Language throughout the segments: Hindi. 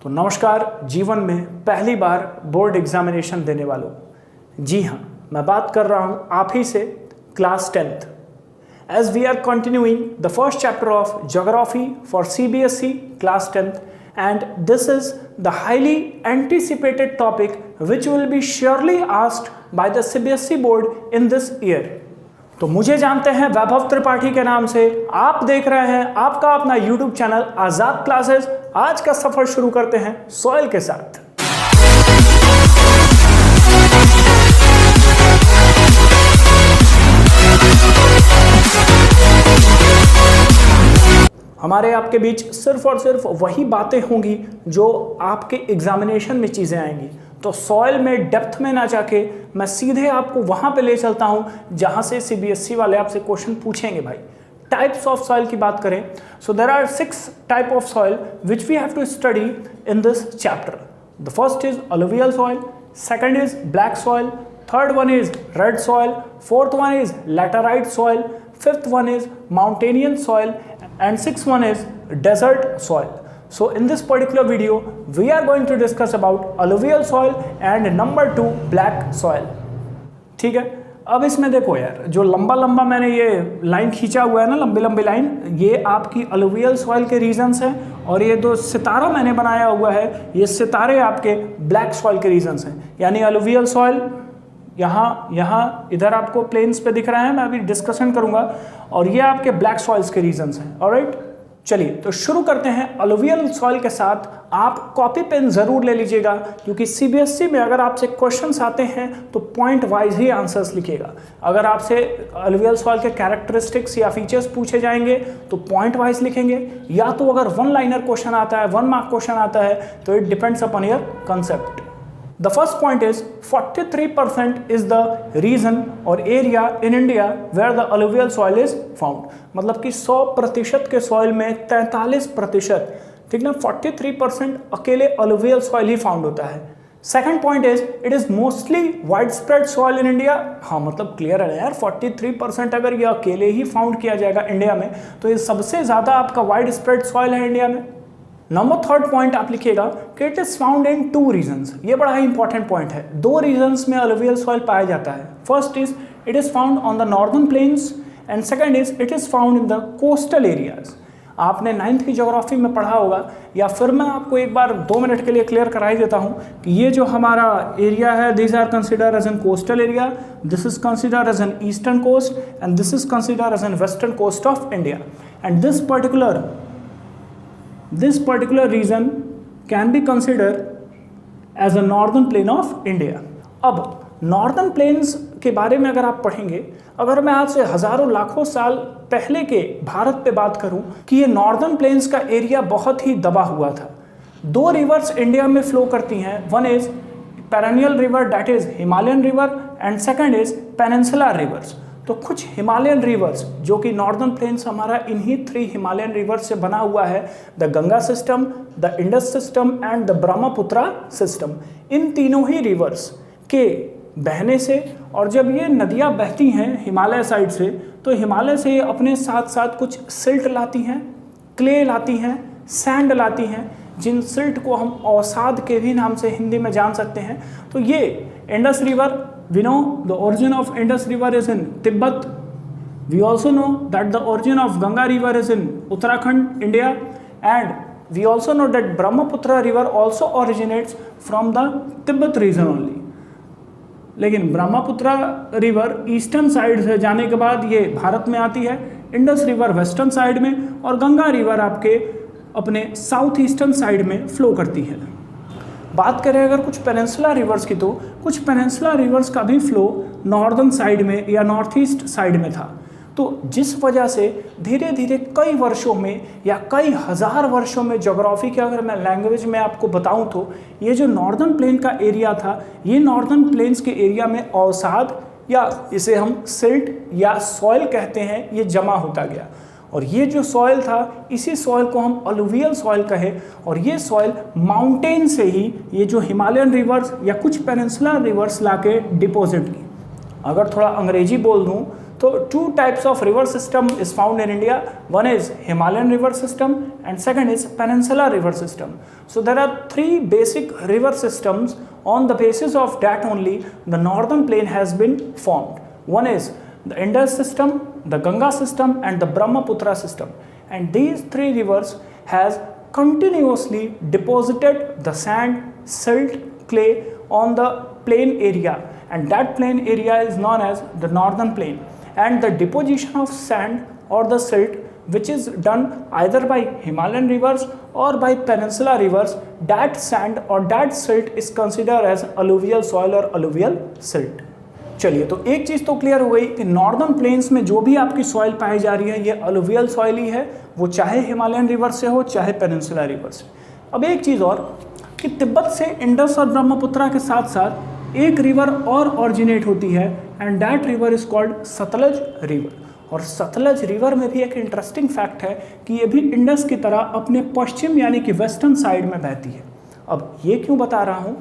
तो नमस्कार, जीवन में पहली बार बोर्ड एग्जामिनेशन देने वालों, जी हाँ, मैं बात कर रहा हूँ आप ही से class 10th। As we are continuing the first chapter of Geography for CBSE class 10th, and this is the highly anticipated topic which will be surely asked by the CBSE board in this year। तो मुझे जानते हैं वैभव त्रिपाठी के नाम से, आप देख रहे हैं आपका अपना YouTube चैनल आजाद क्लासेस। आज का सफर शुरू करते हैं सॉइल के साथ। हमारे आपके बीच सिर्फ और सिर्फ वही बातें होंगी जो आपके एग्जामिनेशन में चीज़ें आएंगी। तो सॉइल में डेप्थ में ना जाके मैं सीधे आपको वहाँ पे ले चलता हूँ जहाँ से सीबीएसई वाले आपसे क्वेश्चन पूछेंगे। भाई, टाइप्स ऑफ सॉइल की बात करें, so there are 6 type of soil which we have to study in this chapter. The first is alluvial soil, second is black soil, third one is red soil, fourth one is laterite soil, fifth one is mountainous soil, and sixth one is desert soil. So in this particular video we are going to discuss about alluvial soil and number 2 black soil। ठीक है, अब इसमें देखो यार, जो लंबा लंबा मैंने ये लाइन खींचा हुआ है ना, लंबी लंबी लाइन, ये आपकी अलुवियल सॉइल के रीजन्स हैं, और ये जो सितारा मैंने बनाया हुआ है, ये सितारे आपके ब्लैक सॉइल के रीजन्स हैं। यानी अलुवियल सॉइल यहाँ इधर आपको प्लेन्स पे दिख रहा है, मैं अभी डिस्कशन करूंगा, और ये आपके ब्लैक सॉइल्स के रीजन्स हैं। ऑलराइट, चलिए तो शुरू करते हैं अलुवियल सॉइल के साथ। आप कॉपी पेन जरूर ले लीजिएगा, क्योंकि सीबीएसई में अगर आपसे क्वेश्चंस आते हैं तो पॉइंट वाइज ही आंसर्स लिखिएगा। अगर आपसे अलुवियल सॉइल के कैरेक्टरिस्टिक्स या फीचर्स पूछे जाएंगे तो पॉइंट वाइज लिखेंगे, या तो अगर वन लाइनर क्वेश्चन आता है, 1 मार्क क्वेश्चन आता है, तो it depends upon your concept. The first point is 43% is the region or area in India where the alluvial soil is found। मतलब कि 100% के सॉइल में 43%, ठीक ना, 43% अकेले alluvial soil ही फाउंड होता है। Second point is it is mostly wide spread soil in India. हाँ, मतलब क्लियर है यार, 43% अगर ये अकेले ही फाउंड किया जाएगा इंडिया में, तो ये सबसे ज़्यादा आपका वाइड स्प्रेड सॉइल है इंडिया में। नंबर थर्ड पॉइंट आप लिखिएगा कि it is found in 2 regions. ये बड़ा ही इंपॉर्टेंट पॉइंट है। 2 रीजन्स में अलुवियल सॉइल पाया जाता है। First is it is found on the northern plains, and second is it is found in the coastal areas. आपने 9th की ज्योग्राफी में पढ़ा होगा, या फिर मैं आपको एक बार 2 मिनट के लिए क्लियर करा ही देता हूँ कि ये जो हमारा एरिया है, this are consider as an coastal area, this is consider as an eastern coast, and this is consider as an western coast of India. And this particular region can be considered as a northern plain of India। अब नॉर्दर्न प्लेन्स के बारे में अगर आप पढ़ेंगे, अगर मैं आज से हजारों लाखों साल पहले के भारत पे बात करूं कि ये नॉर्दर्न प्लेन्स का एरिया बहुत ही दबा हुआ था। 2 रिवर्स इंडिया में फ्लो करती हैं, one is perennial river, that is Himalayan river, and second is peninsular reverse. तो कुछ हिमालयन रिवर्स, जो कि नॉर्दर्न प्लेन्स हमारा इन्हीं 3 हिमालयन रिवर्स से बना हुआ है, the Ganga system, the Indus system and the Brahmaputra system. इन तीनों ही रिवर्स के बहने से, और जब ये नदियाँ बहती हैं हिमालय साइड से, तो हिमालय से ये अपने साथ साथ कुछ सिल्ट लाती हैं, क्ले लाती हैं, सैंड लाती हैं, जिन सिल्ट को हम अवसाद के भी नाम से हिंदी में जान सकते हैं। तो ये Indus river, we know the origin of Indus river is in Tibet. We also know that the origin of Ganga river is in Uttarakhand, India, and we also know that Brahmaputra river also originates from the Tibet region only। लेकिन ब्रह्मपुत्र रिवर ईस्टर्न साइड से जाने के बाद ये भारत में आती है, इंडस रिवर वेस्टर्न साइड में, और गंगा रिवर आपके अपने साउथ ईस्टर्न साइड में फ्लो करती है। बात करें अगर कुछ पेनिनसुलर रिवर्स की, तो कुछ पेनिनसुलर रिवर्स का भी फ्लो नॉर्दर्न साइड में या नॉर्थ ईस्ट साइड में था। तो जिस वजह से धीरे धीरे कई वर्षों में या कई हज़ार वर्षों में, ज्योग्राफी के अगर मैं लैंग्वेज में आपको बताऊं, तो ये जो नॉर्दर्न प्लेन का एरिया था, ये नॉर्दर्न प्लेन्स के एरिया में अवसाद, या इसे हम सिल्ट या सॉइल कहते हैं, ये जमा होता गया। और ये जो सॉइल था, इसी सॉइल को हम अलुवियल सॉइल कहे, और ये सॉइल माउंटेन से ही ये जो हिमालयन रिवर्स या कुछ पेनिनसुलर रिवर्स लाके डिपॉजिट की। अगर थोड़ा अंग्रेजी बोल दूं तो 2 types of river system is found in India. One is Himalayan river system and second is Peninsular river system. So there are 3 basic river systems. On the basis of that only the northern plain has been formed. One is the Indus system, the Ganga system and the Brahmaputra system. And these 3 rivers has continuously deposited the sand, silt, clay on the plain area, and that plain area is known as the northern plain. And the deposition of sand or the silt, which is done either by Himalayan rivers or by Peninsular rivers, that sand or that silt is considered as alluvial soil or alluvial silt. चलिए, तो एक चीज़ तो क्लियर हो गई कि नॉर्दर्न प्लेन्स में जो भी आपकी सॉइल पाई जा रही है ये अलुवियल सॉइल ही है, वो चाहे हिमालयन रिवर से हो चाहे पेनिनसुला रिवर से। अब एक चीज़ और कि तिब्बत से इंडस और ब्रह्मपुत्रा के साथ साथ एक रिवर और ऑरिजिनेट होती है and that river is called Sutlej river. और सतलज रिवर में भी एक इंटरेस्टिंग फैक्ट है कि ये भी इंडस की तरह अपने पश्चिम यानी कि वेस्टर्न साइड में बहती है। अब ये क्यों बता रहा हूँ,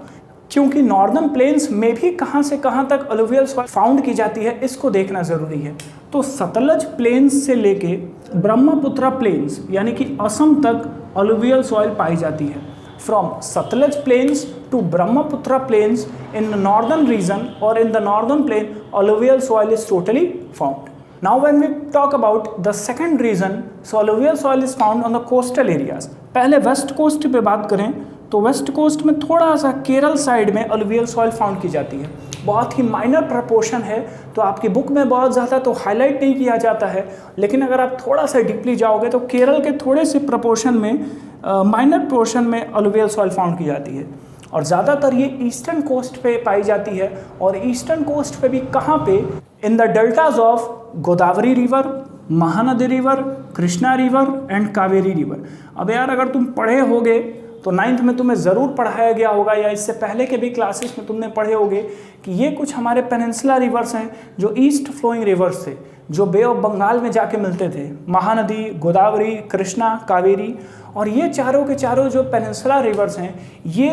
क्योंकि नॉर्दर्न प्लेन्स में भी कहाँ से कहाँ तक अलुवियल सॉइल फाउंड की जाती है इसको देखना ज़रूरी है। तो सतलज प्लेन्स से लेके ब्रह्मपुत्रा प्लेन्स यानी कि असम तक अलुवियल सॉइल पाई जाती है। From Sutlej plains to Brahmaputra plains in the northern region और in the northern plain alluvial soil is totally found. Now when we talk about the second region, so alluvial soil is found on the coastal areas. पहले वेस्ट कोस्ट पे बात करें तो वेस्ट कोस्ट में थोड़ा सा केरल साइड में अलुवियल सॉइल फाउंड की जाती है, बहुत ही माइनर प्रपोर्शन है, तो आपकी बुक में बहुत ज़्यादा तो हाईलाइट नहीं किया जाता है, लेकिन अगर आप थोड़ा सा डीपली जाओगे तो केरल के थोड़े से प्रपोर्शन में माइनर पोर्शन में अलुवियल सॉइल फाउंड की जाती है। और ज़्यादातर ये ईस्टर्न कोस्ट पे पाई जाती है, और ईस्टर्न कोस्ट पे भी कहाँ पे, in the deltas of Godavari river, Mahanadi river, Krishna river and Kaveri river. अब यार अगर तुम पढ़े होगे तो 9th में तुम्हें ज़रूर पढ़ाया गया होगा या इससे पहले के भी क्लासेस में तुमने पढ़े होगे कि ये कुछ हमारे पेनिनसुला रिवर्स हैं जो ईस्ट फ्लोइंग रिवर्स थे, जो बे ऑफ बंगाल में जाके मिलते थे, महानदी, गोदावरी, कृष्णा, कावेरी। और ये चारों के चारों जो पेनिनसुला रिवर्स हैं ये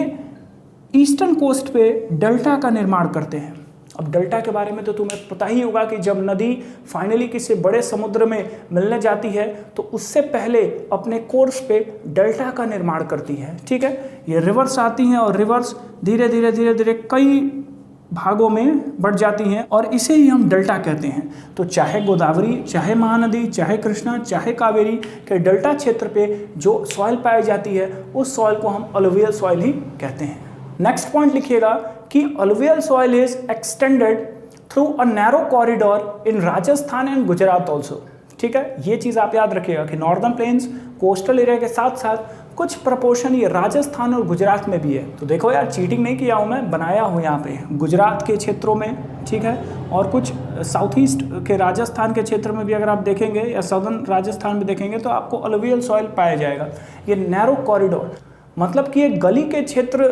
ईस्टर्न कोस्ट पे डेल्टा का निर्माण करते हैं। अब डेल्टा के बारे में तो तुम्हें पता ही होगा कि जब नदी फाइनली किसी बड़े समुद्र में मिलने जाती है तो उससे पहले अपने कोर्स पे डेल्टा का निर्माण करती है। ठीक है, ये रिवर्स आती हैं और रिवर्स धीरे धीरे धीरे धीरे कई भागों में बढ़ जाती हैं और इसे ही हम डेल्टा कहते हैं। तो चाहे गोदावरी, चाहे महानदी, चाहे कृष्णा, चाहे कावेरी के डेल्टा क्षेत्र पे जो सॉइल पाई जाती है उस सॉइल को हम अलुवियल सॉइल ही कहते हैं। नेक्स्ट पॉइंट लिखिएगा कि alluvial soil is extended through a narrow corridor in Rajasthan and Gujarat also. ठीक है, ये चीज़ आप याद रखिएगा कि नॉर्दर्न प्लेन्स कोस्टल एरिया के साथ साथ कुछ प्रपोर्शन ये राजस्थान और गुजरात में भी है। तो देखो यार, चीटिंग नहीं किया हूँ मैं, बनाया हूँ यहाँ पे गुजरात के क्षेत्रों में, ठीक है, और कुछ साउथ ईस्ट के राजस्थान के क्षेत्र में भी अगर आप देखेंगे या सदर्न राजस्थान में देखेंगे तो आपको अलुवियल सॉइल पाया जाएगा। ये नैरो कॉरिडोर मतलब कि एक गली के क्षेत्र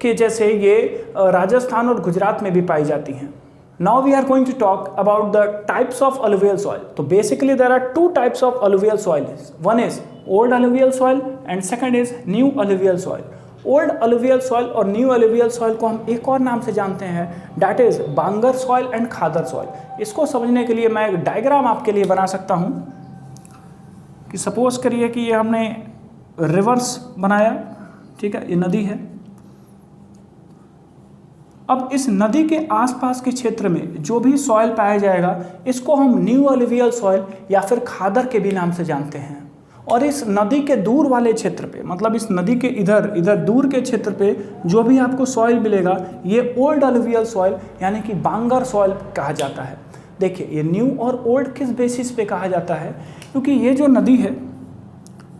के जैसे ये राजस्थान और गुजरात में भी पाई जाती हैं। Now we are going to talk about the types of alluvial soil. तो basically there are 2 types of alluvial soil. One is old alluvial soil and second is new alluvial soil. Old alluvial soil और न्यू अलुवियल सॉइल को हम एक और नाम से जानते हैं, that is bhangar soil and khadar soil. इसको समझने के लिए मैं एक डायग्राम आपके लिए बना सकता हूँ कि सपोज करिए कि ये हमने रिवर्स बनाया, ठीक है, ये नदी है। अब इस नदी के आसपास के क्षेत्र में जो भी सॉइल पाया जाएगा इसको हम न्यू अलुवियल सॉइल या फिर खादर के भी नाम से जानते हैं। और इस नदी के दूर वाले क्षेत्र पे, मतलब इस नदी के इधर दूर के क्षेत्र पे जो भी आपको सॉइल मिलेगा ये ओल्ड अलुवियल सॉइल यानी कि बांगर सॉइल कहा जाता है। देखिए, ये न्यू और ओल्ड किस बेसिस पे कहा जाता है, क्योंकि ये जो नदी है,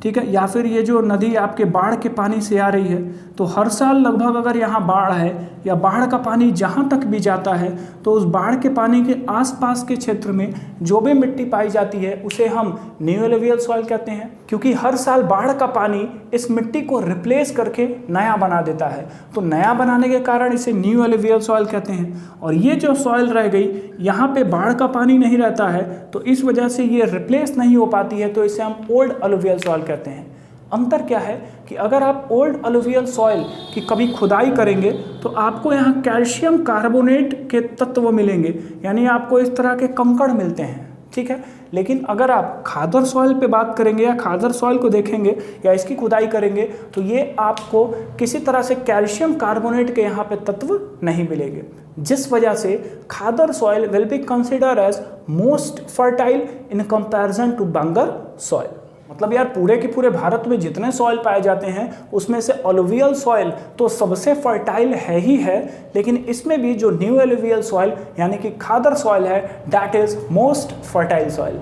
ठीक है, या फिर ये जो नदी आपके बाढ़ के पानी से आ रही है, तो हर साल लगभग अगर यहाँ बाढ़ है या बाढ़ का पानी जहाँ तक भी जाता है तो उस बाढ़ के पानी के आसपास के क्षेत्र में जो भी मिट्टी पाई जाती है उसे हम न्यू अलुवियल सॉइल कहते हैं, क्योंकि हर साल बाढ़ का पानी इस मिट्टी को रिप्लेस करके नया बना देता है। तो नया बनाने के कारण इसे न्यू अलुवियल सॉइल कहते हैं। और ये जो सॉइल रह गई, यहाँ पे बाढ़ का पानी नहीं रहता है तो इस वजह से ये रिप्लेस नहीं हो पाती है, तो इसे हम ओल्ड अलुवियल सॉइल कहते हैं। अंतर क्या है कि अगर आप ओल्ड अलुवियल सॉइल की कभी खुदाई करेंगे तो आपको यहाँ कैल्शियम कार्बोनेट के तत्व मिलेंगे, यानी आपको इस तरह के कंकड़ मिलते हैं, ठीक है। लेकिन अगर आप खादर सॉइल पे बात करेंगे या खादर सॉइल को देखेंगे या इसकी खुदाई करेंगे तो ये आपको किसी तरह से कैल्शियम कार्बोनेट के यहाँ पे तत्व नहीं मिलेंगे, जिस वजह से khadar soil will be consider as most fertile in comparison to bhangar soil. मतलब यार पूरे के पूरे भारत में जितने सॉइल पाए जाते हैं उसमें से अलुवियल सॉइल तो सबसे फर्टाइल है ही है, लेकिन इसमें भी जो न्यू अलुवियल सॉइल यानी कि खादर सॉइल है that is most fertile soil.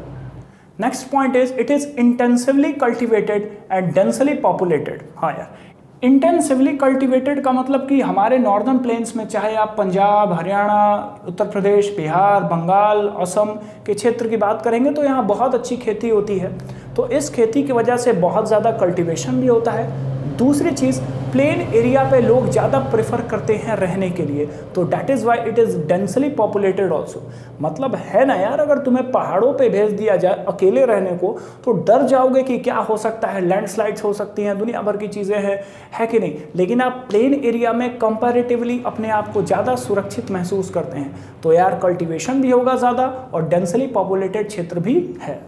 Next point is it is intensively cultivated and densely populated. हाँ यार, इंटेंसिवली कल्टिवेटेड का मतलब कि हमारे नॉर्दर्न प्लेन्स में चाहे आप पंजाब, हरियाणा, उत्तर प्रदेश, बिहार, बंगाल, असम के क्षेत्र की बात करेंगे तो यहाँ बहुत अच्छी खेती होती है, तो इस खेती की वजह से बहुत ज़्यादा कल्टीवेशन भी होता है। दूसरी चीज़, प्लेन एरिया पे लोग ज़्यादा प्रेफर करते हैं रहने के लिए, तो that is why it is densely populated also. मतलब है ना यार, अगर तुम्हें पहाड़ों पे भेज दिया जाए अकेले रहने को तो डर जाओगे कि क्या हो सकता है, लैंडस्लाइड्स हो सकती हैं, दुनिया भर की चीज़ें हैं, है कि नहीं। लेकिन आप प्लेन एरिया में कंपैरेटिवली अपने आप को ज़्यादा सुरक्षित महसूस करते हैं, तो यार कल्टिवेशन भी होगा ज़्यादा और डेंसली पॉपुलेटेड क्षेत्र भी है।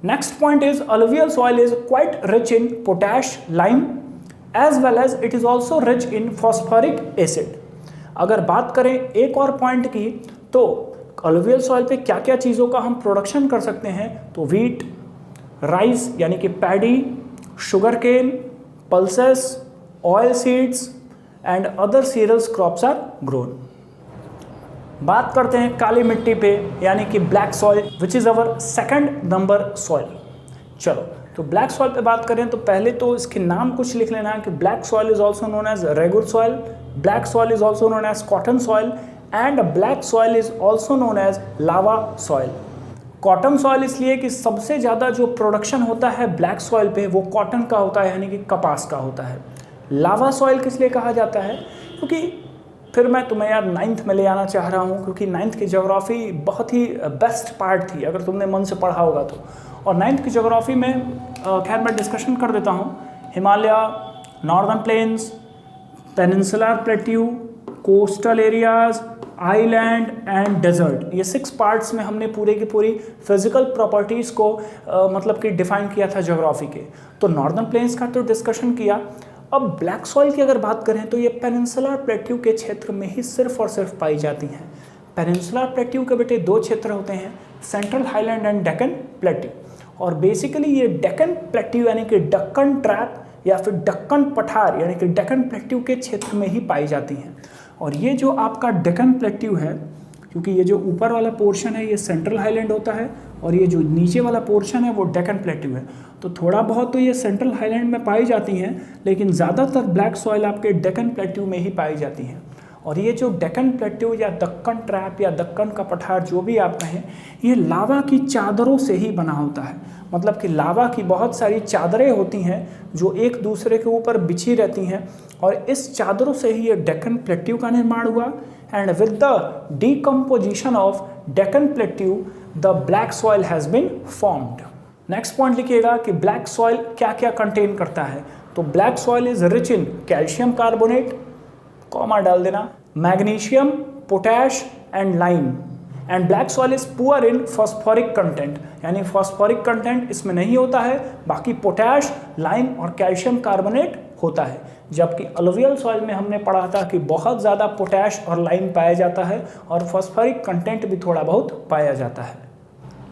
Next point is alluvial soil is quite rich in potash, lime as well as it is also rich in phosphoric acid। अगर बात करें एक और पॉइंट की तो alluvial soil पे क्या क्या चीज़ों का हम प्रोडक्शन कर सकते हैं, तो वीट, राइस यानी कि paddy, sugar cane, pulses, oil seeds and other cereals crops are grown. बात करते हैं काली मिट्टी पे यानी कि black soil which is our second number soil. चलो तो ब्लैक सॉइल पे बात करें तो पहले तो इसके नाम कुछ लिख लेना है कि black soil is also known as regur soil, black soil is also known as cotton soil and black soil is also known as lava soil. Cotton soil इसलिए कि सबसे ज़्यादा जो प्रोडक्शन होता है ब्लैक सॉइल पे वो कॉटन का होता है यानी कि कपास का होता है। लावा सॉइल किस लिए कहा जाता है, क्योंकि फिर मैं तुम्हें यार 9th में ले आना चाह रहा हूँ, क्योंकि 9th की ज्योग्राफी बहुत ही बेस्ट पार्ट थी अगर तुमने मन से पढ़ा होगा तो। और 9th की ज्योग्राफी में खैर मैं डिस्कशन कर देता हूँ, Himalaya, northern plains, peninsular plateau, coastal areas, island and desert, ये 6 पार्ट्स में हमने पूरे की पूरी फिजिकल प्रॉपर्टीज़ को मतलब कि डिफाइन किया था ज्योग्राफी के। तो नॉर्दर्न प्लेन्स का तो डिस्कशन किया। अब ब्लैक सॉइल की अगर बात करें तो ये पेनिनसुलर प्लेट्यू के क्षेत्र में ही सिर्फ और सिर्फ पाई जाती हैं। पेनिनसुलर प्लेट्यू के बेटे 2 क्षेत्र होते हैं, central highland and Deccan plateau. और बेसिकली ये डेक्कन प्लेट्यू यानी कि डक्कन ट्रैप या फिर डक्कन पठार यानी कि डेक्कन प्लेट्यू के क्षेत्र में ही पाई जाती हैं। और ये जो आपका डेक्कन प्लेट्यू है, क्योंकि ये जो ऊपर वाला पोर्शन है ये सेंट्रल हाईलैंड होता है और ये जो नीचे वाला पोर्शन है वो डेक्कन प्लेट्यू है, तो थोड़ा बहुत तो ये सेंट्रल हाईलैंड में पाई जाती हैं, लेकिन ज़्यादातर ब्लैक सॉइल आपके डेक्कन प्लेट्यू में ही पाई जाती हैं। और ये जो डेक्कन प्लेट्यू या दक्कन ट्रैप या दक्कन का पठार जो भी आप कहें, ये लावा की चादरों से ही बना होता है। मतलब कि लावा की बहुत सारी चादरें होती हैं जो एक दूसरे के ऊपर बिछी रहती हैं और इस चादरों से ही ये डेक्कन प्लेट्यू का निर्माण हुआ। And with the decomposition of Deccan plateau the black soil has been formed. Next point लिखिएगा कि ब्लैक सॉइल क्या क्या कंटेन करता है, तो black soil is rich in calcium carbonate, comma डाल देना, magnesium, potash and lime. And black soil is poor in phosphoric content, यानी फॉस्फोरिक कंटेंट इसमें नहीं होता है, बाकी पोटैश, लाइम और कैल्शियम कार्बोनेट होता है। जबकि अलुवियल सॉइल में हमने पढ़ा था कि बहुत ज़्यादा पोटैश और लाइम पाया जाता है और फॉस्फोरिक कंटेंट भी थोड़ा बहुत पाया जाता है।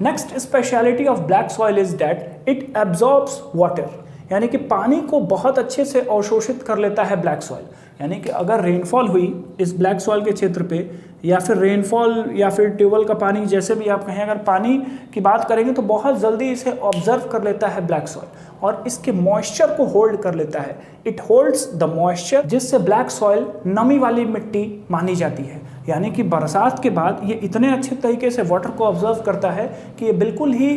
Next speciality of black soil is that it absorbs water, यानी कि पानी को बहुत अच्छे से अवशोषित कर लेता है ब्लैक सॉइल। यानी कि अगर रेनफॉल हुई इस ब्लैक सॉइल के क्षेत्र पे, या फिर रेनफॉल या फिर ट्यूबवेल का पानी, जैसे भी आप कहें, अगर पानी की बात करेंगे तो बहुत जल्दी इसे ऑब्जर्व कर लेता है ब्लैक सॉइल और इसके मॉइस्चर को होल्ड कर लेता है। इट होल्ड्स द मॉइस्चर, जिससे ब्लैक सॉइल नमी वाली मिट्टी मानी जाती है। यानी कि बरसात के बाद ये इतने अच्छे तरीके से वाटर को ऑब्जर्व करता है कि ये बिल्कुल ही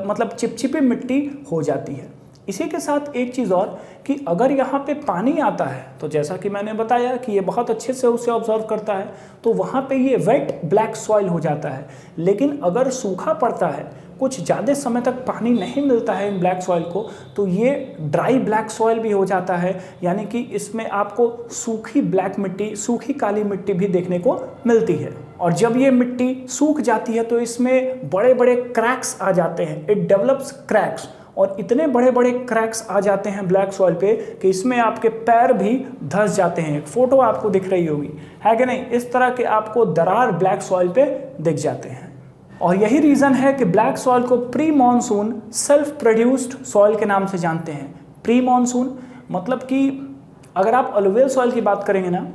मतलब चिपचिपी मिट्टी हो जाती है। इसी के साथ एक चीज़ और कि अगर यहाँ पे पानी आता है तो जैसा कि मैंने बताया कि ये बहुत अच्छे से उसे ऑब्जर्व करता है, तो वहाँ पे ये वेट ब्लैक सॉइल हो जाता है। लेकिन अगर सूखा पड़ता है, कुछ ज़्यादा समय तक पानी नहीं मिलता है इन ब्लैक सॉइल को, तो ये ड्राई ब्लैक सॉइल भी हो जाता है, यानी कि इसमें आपको सूखी ब्लैक मिट्टी, सूखी काली मिट्टी भी देखने को मिलती है। और जब ये मिट्टी सूख जाती है तो इसमें बड़े बड़े क्रैक्स आ जाते हैं, इट डेवलप्स क्रैक्स, और इतने बड़े बड़े क्रैक्स आ जाते हैं ब्लैक सॉइल पे कि इसमें आपके पैर भी धंस जाते हैं। एक फोटो आपको दिख रही होगी, है कि नहीं? इस तरह के आपको दरार ब्लैक सॉइल पे दिख जाते हैं। और यही रीज़न है कि ब्लैक सॉइल को pre monsoon self produced soil के नाम से जानते हैं। प्री मॉनसून मतलब कि अगर आप अलुवियल सॉइल की बात करेंगे ना,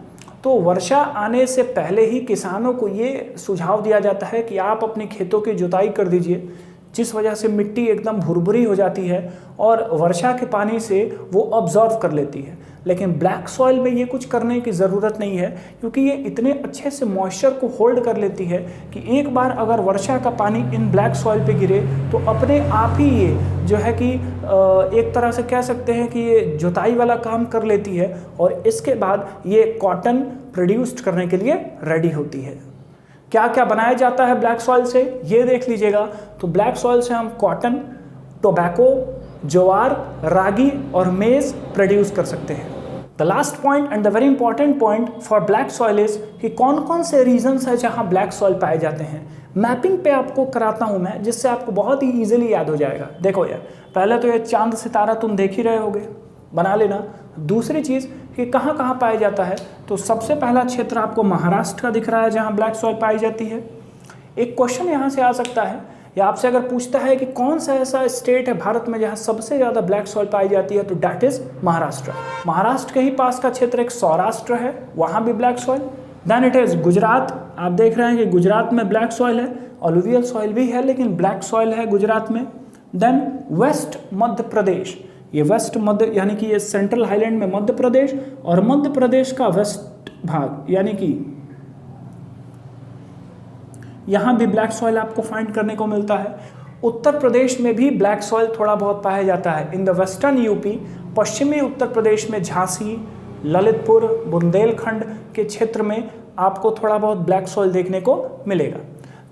तो वर्षा आने से पहले ही किसानों को ये सुझाव दिया जाता है कि आप अपने खेतों की जुताई कर दीजिए, जिस वजह से मिट्टी एकदम भुरभुरी हो जाती है और वर्षा के पानी से वो ऑब्जॉर्व कर लेती है। लेकिन ब्लैक सॉइल में ये कुछ करने की ज़रूरत नहीं है, क्योंकि ये इतने अच्छे से मॉइस्चर को होल्ड कर लेती है कि एक बार अगर वर्षा का पानी इन ब्लैक सॉइल पे गिरे तो अपने आप ही ये जो है कि एक तरह से कह सकते हैं कि ये जुताई वाला काम कर लेती है, और इसके बाद ये कॉटन प्रोड्यूस्ड करने के लिए रेडी होती है। क्या क्या बनाया जाता है ब्लैक सॉइल से, ये देख लीजिएगा। तो ब्लैक सॉइल से हम कॉटन, टोबैको, ज्वार, रागी और मेज प्रोड्यूस कर सकते हैं। The last point and the very important point for black soil is कि कौन कौन से रीजन्स है जहां ब्लैक सॉइल पाए जाते हैं। मैपिंग पे आपको कराता हूं मैं, जिससे आपको बहुत ही ईजिली याद हो जाएगा। देखो यार, पहले तो ये चांद सितारा तुम देख ही रहे होगे, बना लेना। दूसरी चीज़ कि कहाँ कहाँ पाया जाता है, तो सबसे पहला क्षेत्र आपको महाराष्ट्र का दिख रहा है जहाँ ब्लैक सॉइल पाई जाती है। एक क्वेश्चन यहाँ से आ सकता है, या आपसे अगर पूछता है कि कौन सा ऐसा स्टेट है भारत में जहाँ सबसे ज़्यादा ब्लैक सॉइल पाई जाती है, तो डैट इज़ महाराष्ट्र। महाराष्ट्र के ही पास का क्षेत्र एक सौराष्ट्र है, वहाँ भी black soil. Then it is Gujarat. आप देख रहे हैं कि गुजरात में ब्लैक सॉइल है, अलुवियल सॉइल भी है लेकिन ब्लैक सॉइल है गुजरात में। देन वेस्ट मध्य प्रदेश, ये वेस्ट मध्य यानी कि ये सेंट्रल हाईलैंड में मध्य प्रदेश, और मध्य प्रदेश का वेस्ट भाग यानी कि यहाँ भी ब्लैक सॉइल आपको फाइंड करने को मिलता है। उत्तर प्रदेश में भी ब्लैक सॉइल थोड़ा बहुत पाया जाता है। इन द वेस्टर्न यूपी, पश्चिमी उत्तर प्रदेश में झांसी, ललितपुर, बुंदेलखंड के क्षेत्र में आपको थोड़ा बहुत ब्लैक सॉइल देखने को मिलेगा।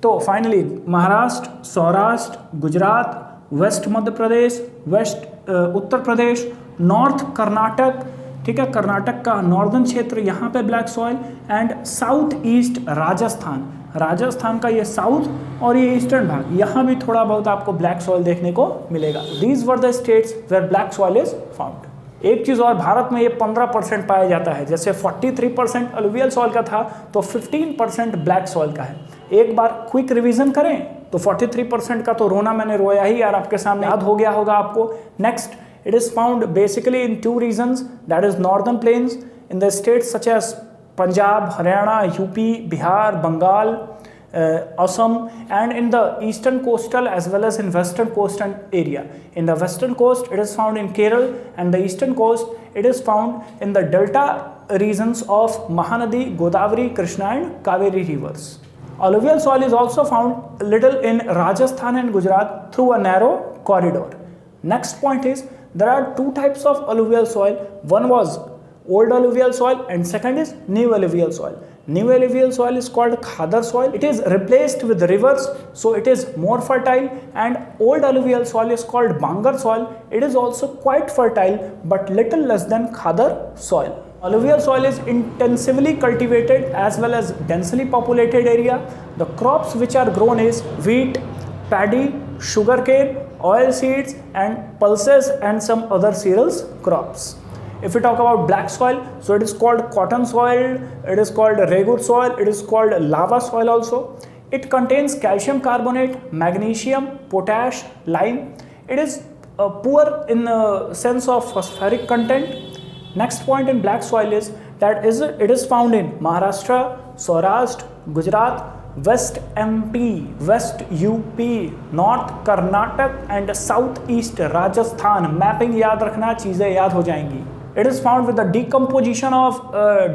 तो finally Maharashtra, Saurashtra, Gujarat, waste Madhya Pradesh, waste Uttar Pradesh, north Karnataka, ठीक है, कर्नाटक का नॉर्दर्न क्षेत्र, यहाँ पे black soil, and south east Rajasthan, Rajasthan का ये साउथ और ये ईस्टर्न भाग, यहाँ भी थोड़ा बहुत आपको ब्लैक सॉइल देखने को मिलेगा। These were the states where black soil is found. एक चीज़ और, भारत में ये 15% पाया जाता है। जैसे 43% अलुवियल सॉइल का था, तो 15% ब्लैक सॉइल का है। एक बार क्विक रिवीजन करें तो 43% का तो रोना मैंने रोया ही यार, आपके सामने याद हो गया होगा आपको। Next, it is found basically in 2 regions, that is northern plains in the states such as Punjab, Haryana, UP, Bihar, Bengal, Assam, and in the eastern coastal as well as in western coastal area. In the western coast it is found in Kerala, and the eastern coast it is found in the delta regions of Mahanadi, Godavari, Krishna and Kaveri rivers. Alluvial soil is also found little in Rajasthan and Gujarat through a narrow corridor. Next point is, there are 2 types of alluvial soil. One was old alluvial soil and second is new alluvial soil. New alluvial soil is called khadar soil. It is replaced with rivers, so it is more fertile, and old alluvial soil is called bangar soil. It is also quite fertile but little less than khadar soil. Alluvial soil is intensively cultivated as well as densely populated area. The crops which are grown is wheat, paddy, sugarcane, oil seeds and pulses and some other cereals crops. If we talk about black soil, so it is called cotton soil, it is called regur soil, it is called lava soil also. It contains calcium carbonate, magnesium, potash, lime. It is poor in the sense of phosphoric content. Next point in black soil is that it is found in Maharashtra, Saurashtra, Gujarat, West MP, West UP, North Karnataka and South East Rajasthan. Mapping याद रखना, चीज़ें याद हो जाएंगी. It is found with the decomposition of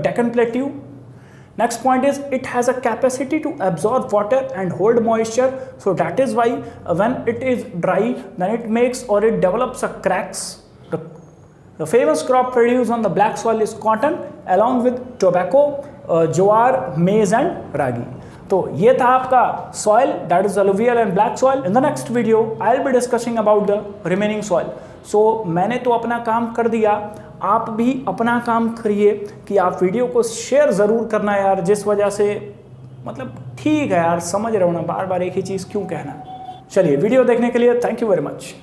Deccan Plateau. Next point is, it has a capacity to absorb water and hold moisture, so that is why when it is dry, then it makes or it develops a cracks. The famous crop produced on the black soil is cotton along with tobacco, jowar, maize and ragi. तो ये था आपका soil, that is alluvial and black soil. In the next video I will be discussing about the remaining soil. So मैंने तो अपना काम कर दिया, आप भी अपना काम करिए कि आप वीडियो को शेयर ज़रूर करना यार, जिस वजह से मतलब ठीक है यार, समझ रहे हो ना, बार बार एक ही चीज़ क्यों कहना। चलिए, वीडियो देखने के लिए थैंक यू वेरी मच।